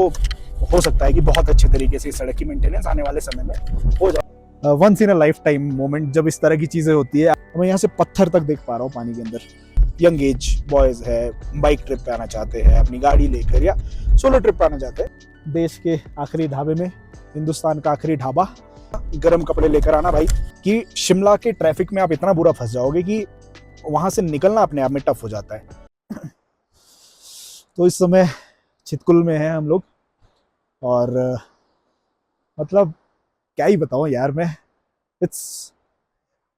हो सकता है कि बहुत अच्छे तरीके से इस सड़क की मेंटेनेंस आने वाले समय में हो जाए। Once in a life time moment जब इस तरह की चीज़ें होती है। मैं यहाँ से पत्थर तक देख पा रहा हूँ पानी के अंदर। यंग एज बॉयज़ है, बाइक ट्रिप पे आना चाहते हैं अपनी गाड़ी लेकर, या सोलो ट्रिप पे आना चाहते हैं। देश के आखिरी ढाबे में, हिंदुस्तान का आखिरी ढाबा, गर्म कपड़े लेकर आना भाई, कि शिमला के ट्रैफिक में आप इतना बुरा फंस जाओगे कि वहाँ से निकलना अपने आप में टफ हो जाता है। तो इस समय चितकुल में है हम लोग, और मतलब क्या ही बताऊं यार मैं। It's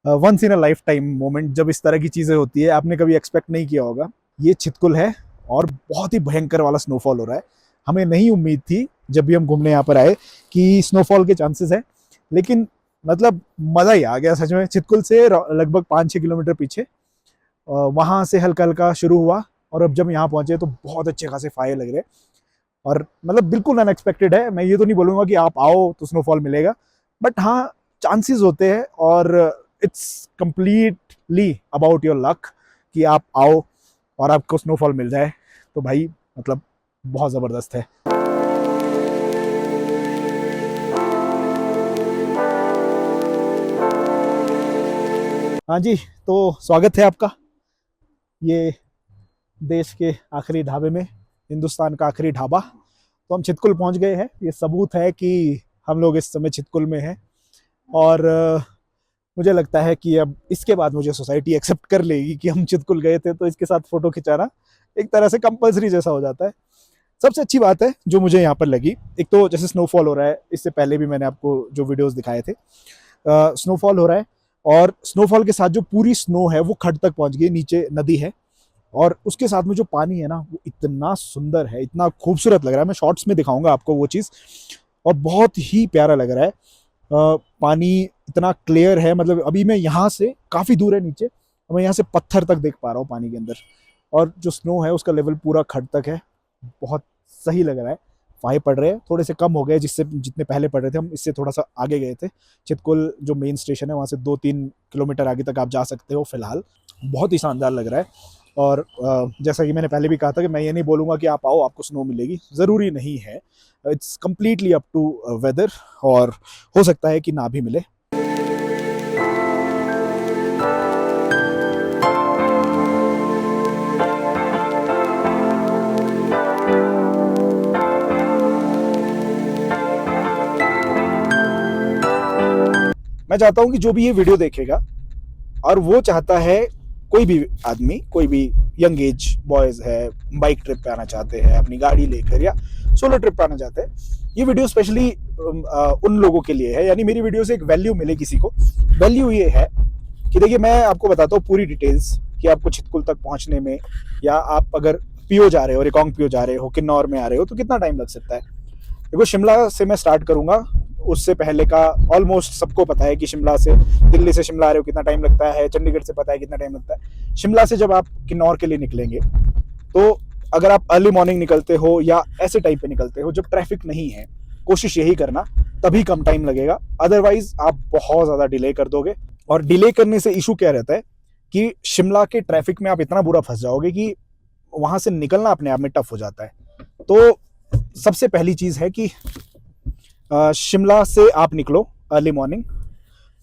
once in a life time moment जब इस तरह की चीज़ें होती है। आपने कभी एक्सपेक्ट नहीं किया होगा। ये चितकुल है और बहुत ही भयंकर वाला स्नोफॉल हो रहा है। हमें नहीं उम्मीद थी जब भी हम घूमने यहाँ पर आए कि स्नोफॉल के चांसेस है, लेकिन मतलब मज़ा ही आ गया सच में। चितकुल से लगभग 5-6 किलोमीटर पीछे वहाँ से हल्का हल्का शुरू हुआ, और अब जब यहाँ पहुँचे तो बहुत अच्छे खासे फायर लग रहे। और मतलब बिल्कुल अनएक्सपेक्टेड है। मैं ये तो नहीं बोलूँगा कि आप आओ तो स्नोफॉल मिलेगा, बट हाँ चांसेस होते हैं, और it's completely about your luck कि आप आओ और आपको स्नोफॉल मिल जाए। तो भाई मतलब बहुत ज़बरदस्त है। हाँ जी, तो स्वागत है आपका ये देश के आखिरी ढाबे में, हिंदुस्तान का आखिरी ढाबा। तो हम चितकुल पहुंच गए हैं। ये सबूत है कि हम लोग इस समय चितकुल में हैं, और मुझे लगता है कि अब इसके बाद मुझे सोसाइटी एक्सेप्ट कर लेगी कि हम चितकुल गए थे, तो इसके साथ फोटो खिंचाना एक तरह से कंपल्सरी जैसा हो जाता है। सबसे अच्छी बात है जो मुझे यहाँ पर लगी, एक तो जैसे स्नोफॉल हो रहा है, इससे पहले भी मैंने आपको जो वीडियोस दिखाए थे, स्नोफॉल हो रहा है, और स्नोफॉल के साथ जो पूरी स्नो है वो खड तक पहुँच गई, नीचे नदी है, और उसके साथ में जो पानी है ना वो इतना सुंदर है, इतना खूबसूरत लग रहा है। मैं शॉर्ट्स में दिखाऊंगा आपको वो चीज़, और बहुत ही प्यारा लग रहा है। पानी इतना क्लियर है, मतलब अभी मैं यहाँ से काफ़ी दूर है नीचे, मैं यहाँ से पत्थर तक देख पा रहा हूँ पानी के अंदर, और जो स्नो है उसका लेवल पूरा खड तक है। बहुत सही लग रहा है। फाहे पड़ रहे हैं, थोड़े से कम हो गए जिससे जितने पहले पड़ रहे थे। हम इससे थोड़ा सा आगे गए थे। चितकुल जो मेन स्टेशन है वहाँ से 2-3 किलोमीटर आगे तक आप जा सकते हो फिलहाल। बहुत ही शानदार लग रहा है। और जैसा कि मैंने पहले भी कहा था कि मैं ये नहीं बोलूँगा कि आप आओ आपको स्नो मिलेगी, ज़रूरी नहीं है। It's completely up to weather, और हो सकता है कि ना भी मिले। मैं चाहता हूँ कि जो भी ये वीडियो देखेगा और वो चाहता है, कोई भी आदमी, कोई भी यंग एज बॉयज़ है, बाइक ट्रिप पे आना चाहते हैं अपनी गाड़ी लेकर, या सोलो ट्रिप पे आना चाहते हैं, ये वीडियो स्पेशली उन लोगों के लिए है। यानी मेरी वीडियो से एक वैल्यू मिले किसी को। वैल्यू ये है कि देखिए, मैं आपको बताता हूँ पूरी डिटेल्स कि आपको चितकुल तक पहुँचने में, या आप अगर पीओ जा रहे हो, रिकांग पीओ जा रहे हो, किन्नौर में आ रहे हो, तो कितना टाइम लग सकता है। देखो, शिमला से मैं स्टार्ट करूँगा। उससे पहले का ऑलमोस्ट सबको पता है कि शिमला से, दिल्ली से शिमला आ रहे हो कितना टाइम लगता है, चंडीगढ़ से पता है कितना टाइम लगता है। शिमला से जब आप किन्नौर के लिए निकलेंगे, तो अगर आप अर्ली मॉर्निंग निकलते हो या ऐसे टाइम पे निकलते हो जब ट्रैफिक नहीं है, कोशिश यही करना, तभी कम टाइम लगेगा। अदरवाइज आप बहुत ज़्यादा डिले कर दोगे, और डिले करने से इशू क्या रहता है कि शिमला के ट्रैफिक में आप इतना बुरा फंस जाओगे कि वहाँ से निकलना अपने आप में टफ हो जाता है। तो सबसे पहली चीज़ है कि शिमला से आप निकलो अर्ली मॉर्निंग,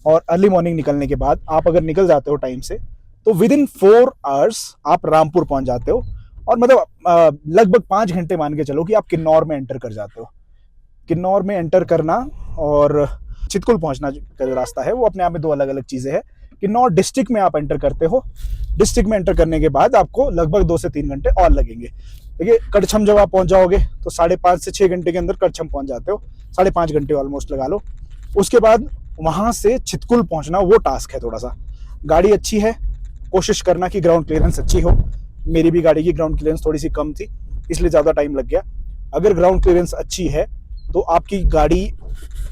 और अर्ली मॉर्निंग निकलने के बाद आप अगर निकल जाते हो टाइम से, तो विद इन 4 आवर्स आप रामपुर पहुंच जाते हो। और मतलब लगभग 5 घंटे मान के चलो कि आप किन्नौर में एंटर कर जाते हो। किन्नौर में एंटर करना और चितकुल पहुंचना का जो रास्ता है वो अपने आप में 2 अलग अलग चीज़ें हैं। किन्नौर डिस्ट्रिक्ट में आप एंटर करते हो। डिस्ट्रिक्ट में एंटर करने के बाद आपको लगभग 2 से 3 घंटे और लगेंगे। देखिए, कड़छम जब आप पहुंच जाओगे तो 5.5 से 6 घंटे के अंदर कड़छम पहुंच जाते हो। 5.5 घंटे ऑलमोस्ट लगा लो। उसके बाद वहाँ से चितकुल पहुँचना वो टास्क है थोड़ा सा। गाड़ी अच्छी है, कोशिश करना कि ग्राउंड क्लियरेंस अच्छी हो। मेरी भी गाड़ी की ग्राउंड क्लियरेंस थोड़ी सी कम थी, इसलिए ज़्यादा टाइम लग गया। अगर ग्राउंड क्लियरेंस अच्छी है तो आपकी गाड़ी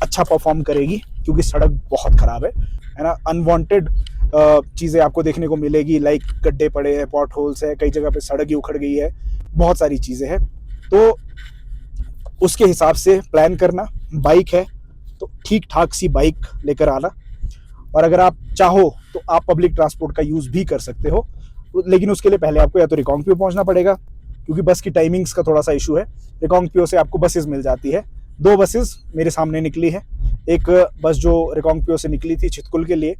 अच्छा परफॉर्म करेगी, क्योंकि सड़क बहुत ख़राब है ना। अनवांटेड चीज़ें आपको देखने को मिलेगी, लाइक गड्ढे पड़े हैं, पॉट होल्स है, कई जगह पे सड़क ही उखड़ गई है, बहुत सारी चीज़ें हैं। तो उसके हिसाब से प्लान करना। बाइक है तो ठीक ठाक सी बाइक लेकर आना, और अगर आप चाहो तो आप पब्लिक ट्रांसपोर्ट का यूज़ भी कर सकते हो, लेकिन उसके लिए पहले आपको या तो रिकांग पे पहुंचना पड़ेगा, क्योंकि बस की टाइमिंग्स का थोड़ा सा इशू है। रिकांगपिओ से आपको बसेस मिल जाती है, 2 बसेस मेरे सामने निकली है। एक बस जो रिकांगपिओ से निकली थी चितकुल के लिए,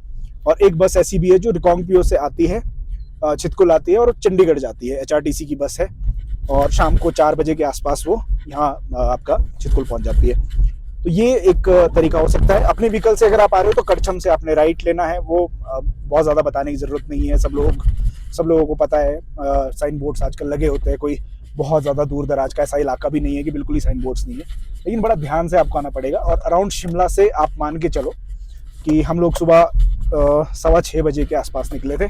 और एक बस ऐसी भी है जो रिकांगपिओ से आती है, चितकुल आती है और चंडीगढ़ जाती है। HRTC की बस है और शाम को 4 बजे के आसपास वो यहाँ आपका चितकुल पहुँच जाती है। तो ये एक तरीका हो सकता है। अपने व्हीकल से अगर आप आ रहे हो तो कड़छम से आपने राइट लेना है, वो बहुत ज़्यादा बताने की ज़रूरत नहीं है, सब लोगों को पता है। साइन बोर्ड्स आजकल लगे होते हैं, कोई बहुत ज़्यादा दूर दराज का ऐसा इलाका भी नहीं है कि बिल्कुल ही साइन बोर्ड्स नहीं है, लेकिन बड़ा ध्यान से आपको आना पड़ेगा। और अराउंड शिमला से आप मान के चलो कि हम लोग सुबह 6:15 बजे के आसपास निकले थे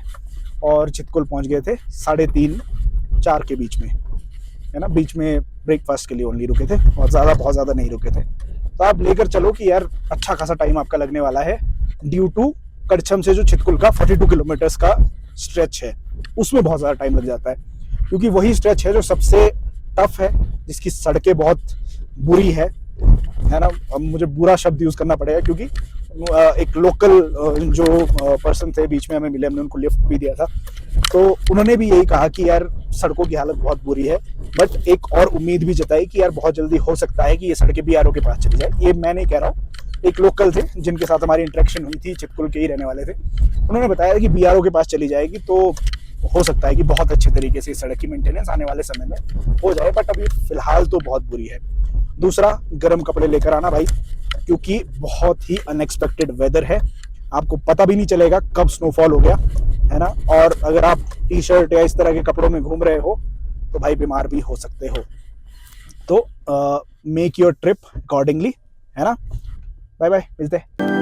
और चितकुल पहुंच गए थे 3:30-4 के बीच में, है ना। बीच में ब्रेकफास्ट के लिए ओनली रुके थे और बहुत ज़्यादा नहीं रुके थे। तो आप लेकर चलो कि यार अच्छा खासा टाइम आपका लगने वाला है, ड्यू टू कड़छम से जो चितकुल का 42 किलोमीटर्स का स्ट्रेच है उसमें बहुत ज़्यादा टाइम लग जाता है, क्योंकि वही स्ट्रेच है जो सबसे टफ है, जिसकी सड़कें बहुत बुरी है ना। अब मुझे बुरा शब्द यूज़ करना पड़ेगा क्योंकि एक लोकल जो पर्सन थे बीच में हमें मिले, हमने उनको लिफ्ट भी दिया था, तो उन्होंने भी यही कहा कि यार सड़कों की हालत बहुत बुरी है, बट एक और उम्मीद भी जताई कि यार बहुत जल्दी हो सकता है कि ये सड़कें BRO के पास चली जाए। ये मैं नहीं कह रहा हूँ, एक लोकल थे जिनके साथ हमारी इंटरेक्शन हुई थी, चितकुल के ही रहने वाले थे, उन्होंने बताया कि BRO के पास चली जाएगी तो हो सकता है कि बहुत अच्छे तरीके से सड़क की मेंटेनेंस आने वाले समय में हो जाए, बट अभी फिलहाल तो बहुत बुरी है। दूसरा, गर्म कपड़े लेकर आना भाई, क्योंकि बहुत ही अनएक्सपेक्टेड वेदर है, आपको पता भी नहीं चलेगा कब स्नोफॉल हो गया, है ना। और अगर आप टी-शर्ट या इस तरह के कपड़ों में घूम रहे हो तो भाई बीमार भी हो सकते हो। तो मेक योर ट्रिप अकॉर्डिंगली, है ना। बाय बाय, मिलते हैं।